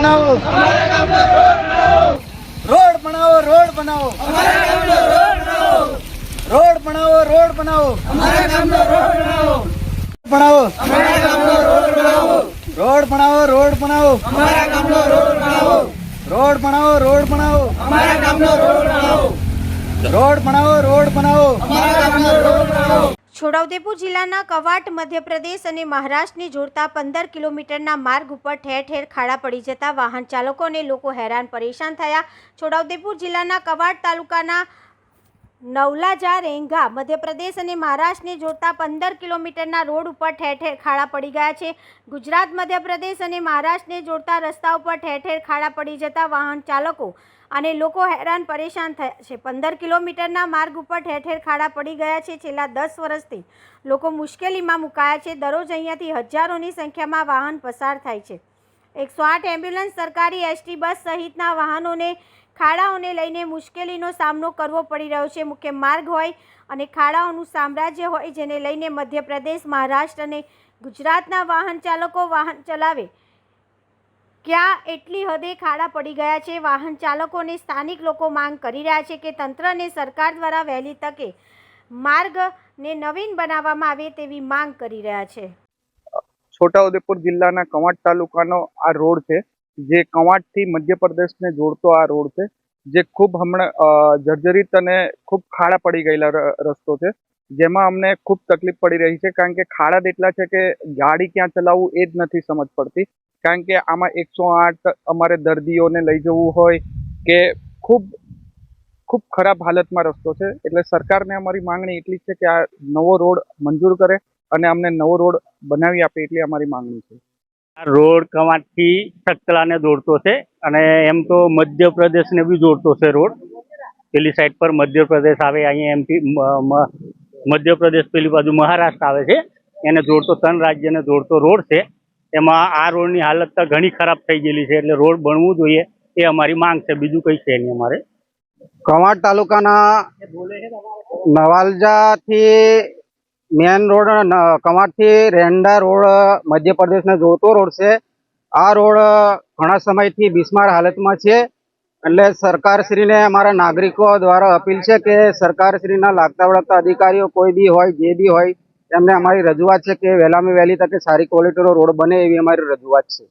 बनाओ, रोड बनाओ, रोड बनाओ, रोड बनाओ, रोड बनाओ, बनाओ, रोड बनाओ, रोड बनाओ, रोड बनाओ, रोड बनाओ, रोड बनाओ, रोड बनाओ। છોટાઉદેપુર જિલ્લાના કવાંટ મધ્યપ્રદેશ અને મહારાષ્ટ્રને જોડતા 15 કિલોમીટરના માર્ગ ઉપર ઠેર ઠેર ખાડા પડી જતા વાહન ચાલકો અને લોકો હેરાન પરેશાન થયા। છોટાઉદેપુર જિલ્લાના કવાંટ તાલુકાના નવલાજા રેંગા મધ્યપ્રદેશ અને મહારાષ્ટ્રને જોડતા 15 કિલોમીટરના રોડ ઉપર ઠેર ઠેર ખાડા પડી ગયા છે। ગુજરાત મધ્યપ્રદેશ અને મહારાષ્ટ્રને જોડતા રસ્તા ઉપર ઠેર ઠેર ખાડા પડી જતા વાહન ચાલકો અને લોકો હેરાન પરેશાન થયા છે। 15 કિલોમીટરના માર્ગ ઉપર ઠેર ઠેર ખાડા પડી ગયા છે। છેલ્લા 10 વર્ષથી લોકો મુશ્કેલીમાં મુકાયા છે। દરરોજ અહીંયાથી હજારોની સંખ્યામાં વાહન પસાર થાય છે। 108 એમ્બ્યુલન્સ, સરકારી એસટી બસ સહિતના વાહનોને ખાડાઓને લઈને મુશ્કેલીનો સામનો કરવો પડી રહ્યો છે। મુખ્ય માર્ગ હોય અને ખાડાઓનું સામ્રાજ્ય હોય, જેને લઈને મધ્યપ્રદેશ, મહારાષ્ટ્ર અને ગુજરાતના વાહન ચાલકો વાહન ચલાવે ક્યાં એટલી હદે ખાડા પડી ગયા છે। વાહન ચાલકો અને સ્થાનિક લોકો માંગ કરી રહ્યા છે કે તંત્ર અને સરકાર દ્વારા વહેલી તકે માર્ગને નવીન બનાવવામાં આવે તેવી માંગ કરી રહ્યા છે। છોટાઉદેપુર જિલ્લાના કવાંટ તાલુકાનો આ રોડ છે, જે કવાંટથી મધ્યપ્રદેશને જોડતો આ રોડ છે, જે ખૂબ હમણાં જર્જરિત અને ખૂબ ખાડા પડી ગયેલા રસ્તો છે, જેમાં અમને ખૂબ તકલીફ પડી રહી છે। કારણ કે ખાડા એટલા છે કે ગાડી ક્યાં ચલાવવું એ જ નથી સમજ પડતી। કારણ કે આમાં 108 અમારે દર્દીઓને લઈ જવું હોય કે ખૂબ ખરાબ હાલતમાં રસ્તો છે। એટલે સરકારને અમારી માંગણી એટલી છે કે આ નવો રોડ મંજૂર કરે અને અમને નવો રોડ બનાવી આપે, એટલી અમારી માંગણી છે। આ રોડ કવાંટથી સકલાને જોડતો છે અને એમ તો મધ્યપ્રદેશને બી જોડતો છે રોડ। પેલી સાઈડ પર મધ્યપ્રદેશ આવે, અહીંયા એમપી મધ્યપ્રદેશ પેલી બાજુ મહારાષ્ટ્ર આવે છે, એને જોડતો 3 રાજ્યને જોડતો રોડ છે। એમાં આ રોડની હાલત તો ઘણી ખરાબ થઈ ગયેલી છે, એટલે રોડ બનવું જોઈએ એ અમારી માંગ છે, બીજું કંઈ છે નહીં અમારે। કવાંટ તાલુકાના નવાલજાથી મેન રોડ, કવાંટથી રેંડા રોડ મધ્યપ્રદેશને જોડતો રોડ છે। આ રોડ ઘણા સમયથી બિસ્માર હાલતમાં છે, એટલે સરકારશ્રીને અમારા નાગરિકો દ્વારા અપીલ છે કે સરકારશ્રીના લાગતા વળગતા અધિકારીઓ કોઈ બી હોય, જે બી હોય, એમને અમારી રજૂઆત છે કે વહેલામાં વહેલી તકે સારી ક્વોલિટીનો રોડ બને એવી અમારી રજૂઆત છે।